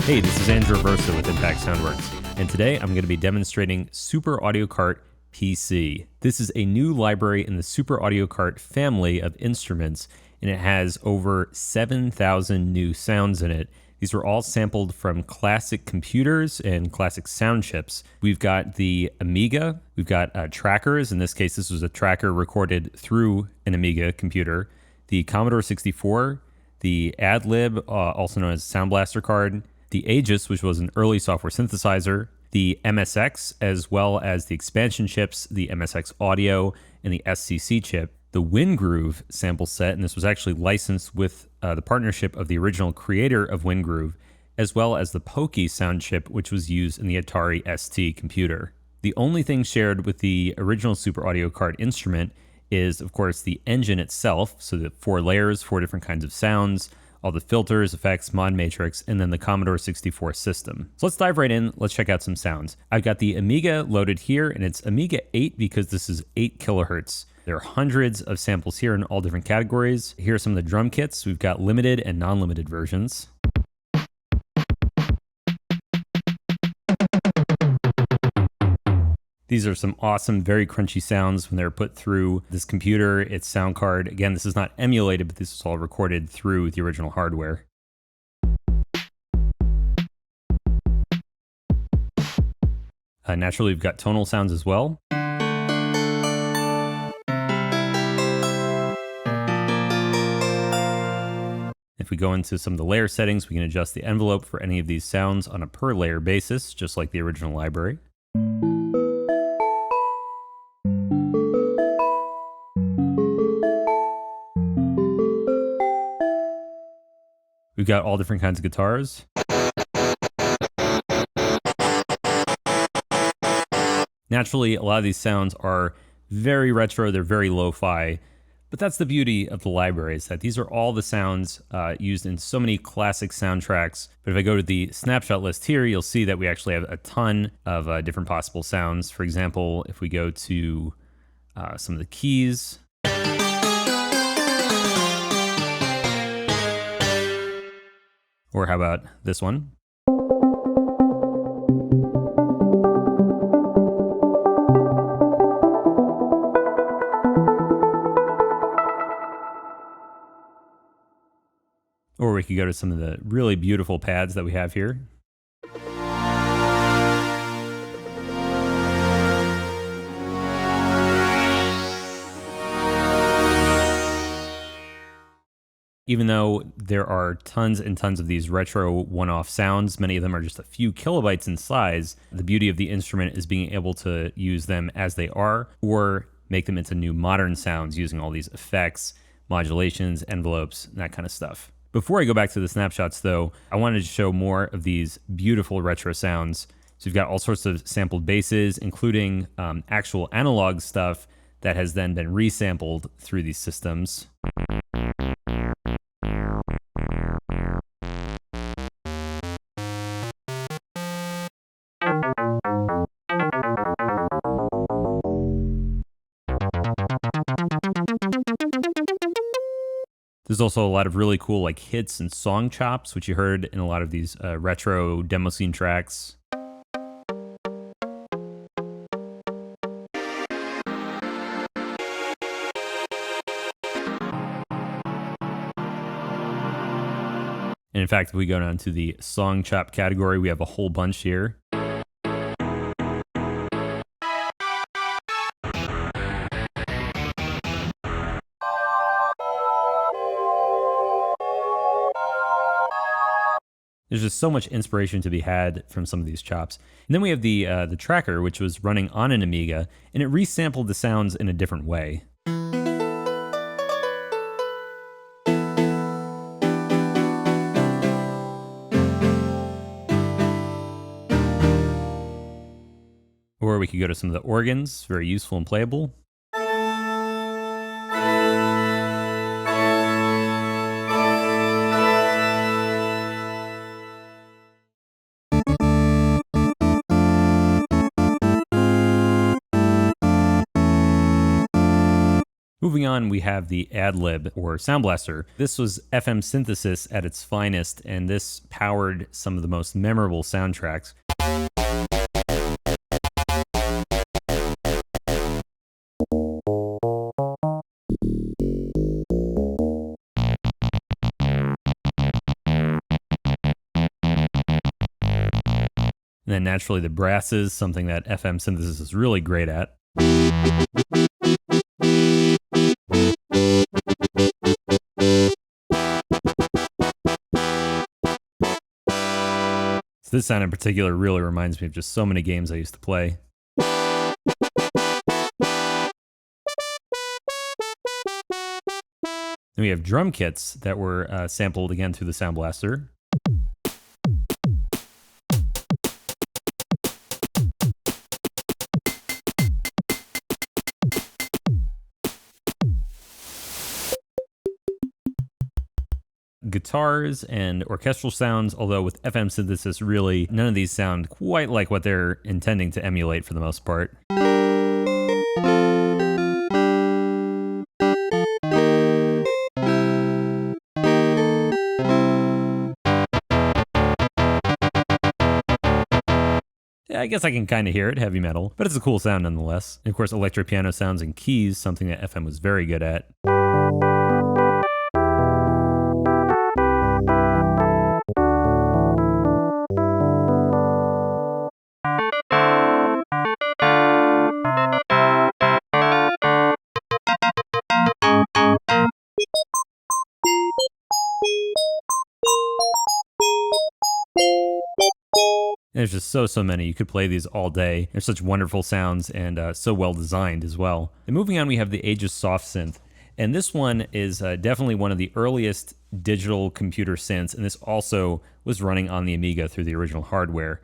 Hey, this is Andrew Versa with Impact Soundworks, and today I'm going to be demonstrating Super Audio Kart PC. This is a new library in the Super Audio Kart family of instruments, and it has over 7,000 new sounds in it. These were all sampled from classic computers and classic sound chips. We've got the Amiga, we've got trackers. In this case, this was a tracker recorded through an Amiga computer. The Commodore 64, the AdLib, also known as Sandblaster card, the Aegis, which was an early software synthesizer, the MSX, as well as the expansion chips, the MSX Audio, and the SCC chip, the WinGroove sample set, and this was actually licensed with the partnership of the original creator of WinGroove, as well as the Pokey Soundchip, which was used in the Atari ST computer. The only thing shared with the original Super Audio Kart instrument is, of course, the engine itself, so the 4 layers, 4 different kinds of sounds, all the filters, effects, mod matrix, and then the Commodore 64 system. So let's dive right in. Let's check out some sounds. I've got the Amiga loaded here, and it's Amiga 8 because this is 8 kilohertz. There are hundreds of samples here in all different categories. Here are some of the drum kits. We've got limited and non-limited versions. These are some awesome, very crunchy sounds when they're put through this computer, its sound card. Again, this is not emulated, but this is all recorded through the original hardware. Naturally, we've got tonal sounds as well. If we go into some of the layer settings, we can adjust the envelope for any of these sounds on a per layer basis, just like the original library. We've got all different kinds of guitars. Naturally, a lot of these sounds are very retro, they're very lo-fi, but that's the beauty of the library, is that these are all the sounds used in so many classic soundtracks. But if I go to the snapshot list here, you'll see that we actually have a ton of different possible sounds. For example, if we go to some of the keys, or how about this one? Or we could go to some of the really beautiful pads that we have here. Even though there are tons and tons of these retro one-off sounds, many of them are just a few kilobytes in size, the beauty of the instrument is being able to use them as they are, or make them into new modern sounds using all these effects, modulations, envelopes, and that kind of stuff. Before I go back to the snapshots though, I wanted to show more of these beautiful retro sounds. So you've got all sorts of sampled basses, including actual analog stuff that has then been resampled through these systems. There's also a lot of really cool like hits and song chops, which you heard in a lot of these retro demo scene tracks. And in fact, if we go down to the song chop category, we have a whole bunch here. There's just so much inspiration to be had from some of these chops. And then we have the tracker, which was running on an Amiga, and it resampled the sounds in a different way. Or we could go to some of the organs, very useful and playable. Moving on, we have the AdLib, or Soundblaster. This was FM synthesis at its finest, and this powered some of the most memorable soundtracks. And then naturally the brasses, something that FM synthesis is really great at. So this sound in particular really reminds me of just so many games I used to play. Then we have drum kits that were sampled again through the Soundblaster. Guitars and orchestral sounds, although with FM synthesis, really none of these sound quite like what they're intending to emulate for the most part. Yeah, I guess I can kind of hear it, heavy metal, but it's a cool sound nonetheless. And of course, electric piano sounds and keys, something that FM was very good at. There's just so many. You could play these all day. They're such wonderful sounds and so well designed as well. And moving on, we have the age of soft synth. And this one is definitely one of the earliest digital computer synths. And this also was running on the Amiga through the original hardware.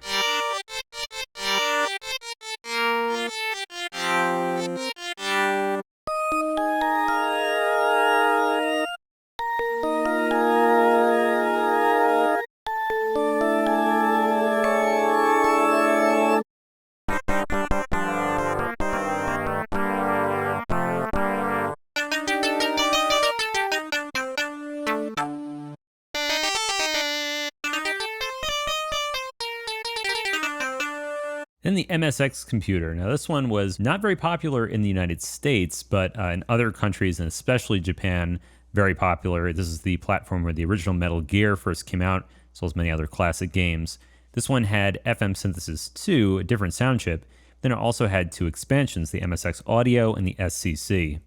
Then the MSX computer. Now this one was not very popular in the United States, but in other countries, and especially Japan, very popular. This is the platform where the original Metal Gear first came out, as well as many other classic games. This one had FM synthesis too, a different sound chip. Then it also had two expansions, the MSX Audio and the SCC.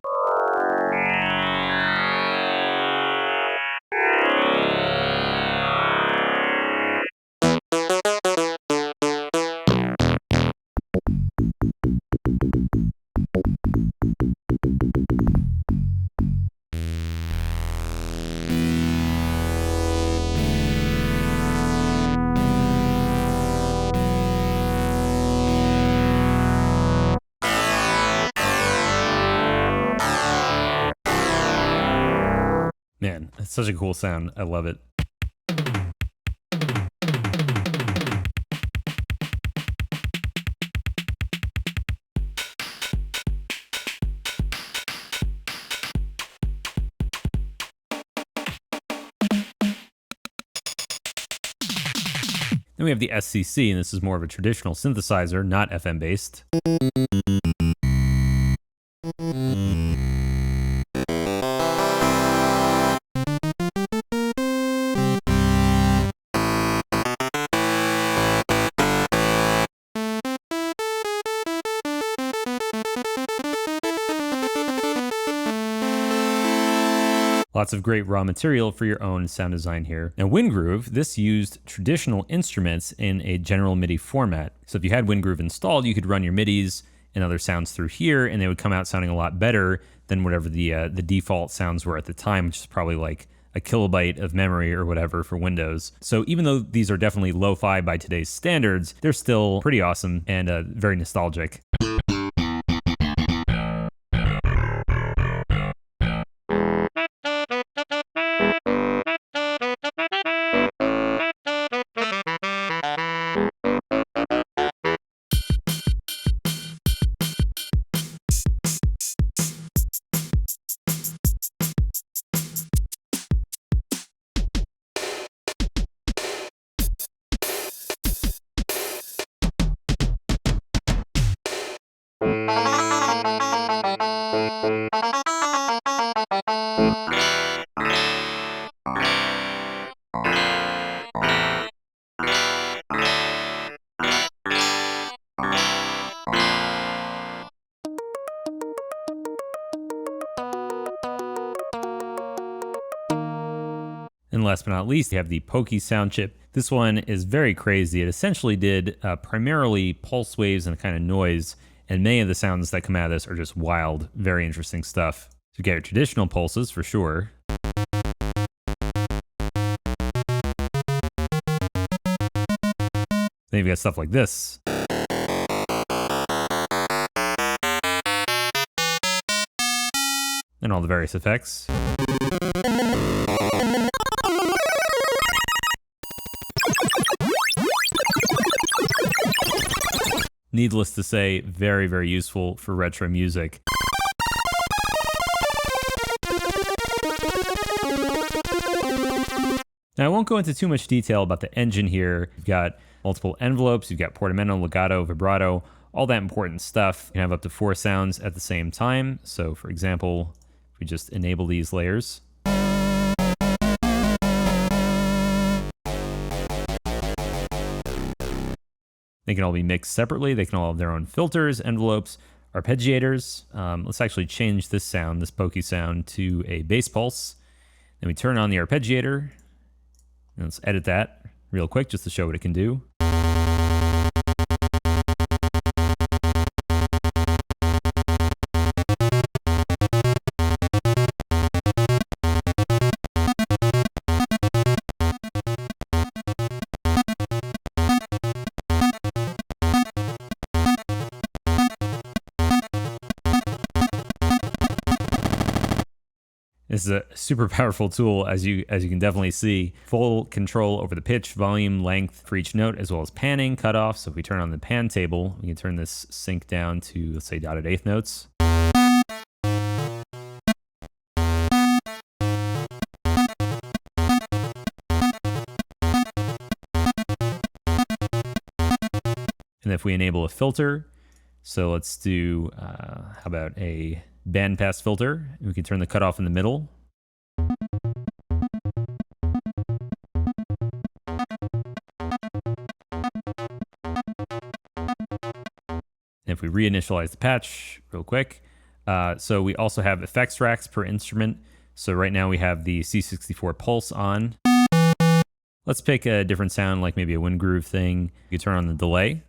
Man, it's such a cool sound. I love it. Then we have the SCC, and this is more of a traditional synthesizer, not FM based. Lots of great raw material for your own sound design here. Now WinGroove, this used traditional instruments in a general MIDI format. So if you had WinGroove installed, you could run your MIDIs and other sounds through here, and they would come out sounding a lot better than whatever the default sounds were at the time, which is probably like a kilobyte of memory or whatever for Windows. So even though these are definitely lo-fi by today's standards, they're still pretty awesome and very nostalgic. And last but not least, you have the Pokey Soundchip. This one is very crazy. It essentially did primarily pulse waves and kind of noise, and many of the sounds that come out of this are just wild, very interesting stuff. So you get your traditional pulses for sure. Then you've got stuff like this. And all the various effects. Needless to say, very, very useful for retro music. Now, I won't go into too much detail about the engine here. You've got multiple envelopes, you've got portamento, legato, vibrato, all that important stuff. You can have up to 4 sounds at the same time. So, for example, if we just enable these layers. They can all be mixed separately. They can all have their own filters, envelopes, arpeggiators. Let's actually change this sound, this pokey sound, to a bass pulse. Then we turn on the arpeggiator. And let's edit that real quick just to show what it can do. This is a super powerful tool, as you can definitely see. Full control over the pitch, volume, length for each note, as well as panning, cutoff. So if we turn on the pan table, we can turn this sync down to, let's say, dotted eighth notes. And if we enable a filter, so let's do, how about a bandpass filter? We can turn the cutoff in the middle. And if we reinitialize the patch real quick, so we also have effects racks per instrument. So right now we have the C64 Pulse on. Let's pick a different sound, like maybe a WinGroove thing. You can turn on the delay.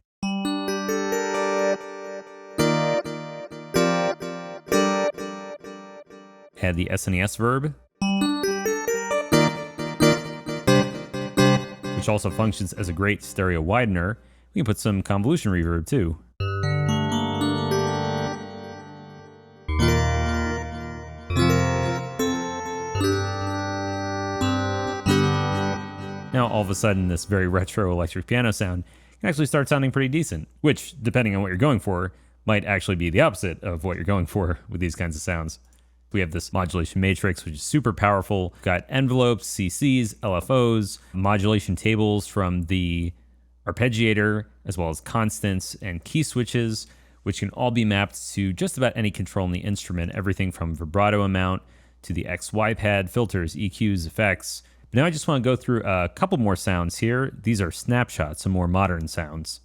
Add the SNES verb, which also functions as a great stereo widener. We can put some convolution reverb too. Now all of a sudden this very retro electric piano sound can actually start sounding pretty decent, which, depending on what you're going for, might actually be the opposite of what you're going for with these kinds of sounds. We have this modulation matrix, which is super powerful. We've got envelopes, CCs, LFOs, modulation tables from the arpeggiator, as well as constants and key switches, which can all be mapped to just about any control in the instrument, everything from vibrato amount to the XY pad, filters, EQs, effects. But now I just want to go through a couple more sounds here. These are snapshots, some more modern sounds.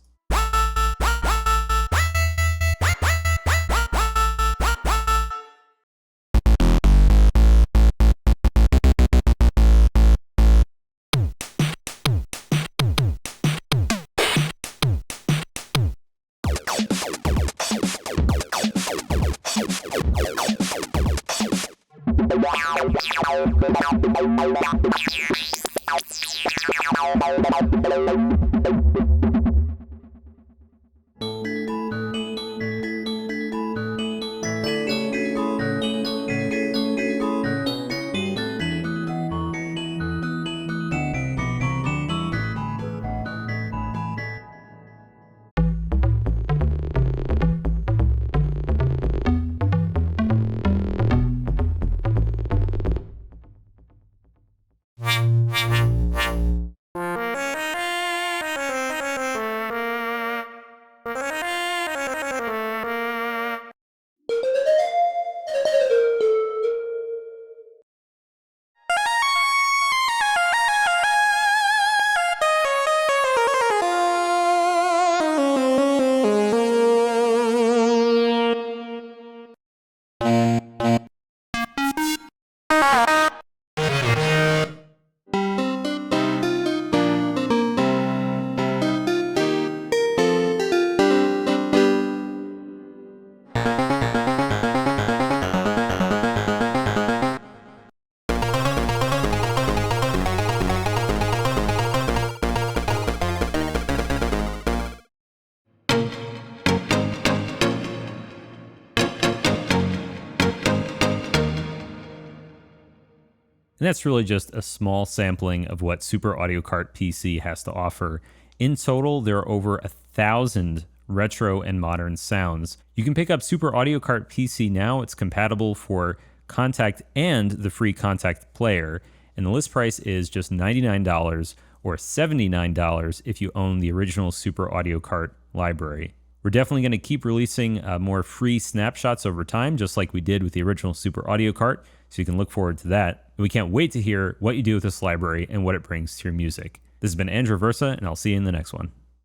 And that's really just a small sampling of what Super Audio Kart PC has to offer. In total, there are over 1,000 retro and modern sounds. You can pick up Super Audio Kart PC now. It's compatible for Kontakt and the free Kontakt player. And the list price is just $99 or $79 if you own the original Super Audio Kart library. We're definitely going to keep releasing more free snapshots over time, just like we did with the original Super Audio Kart, so you can look forward to that. And we can't wait to hear what you do with this library and what it brings to your music. This has been Andrew Versa, and I'll see you in the next one.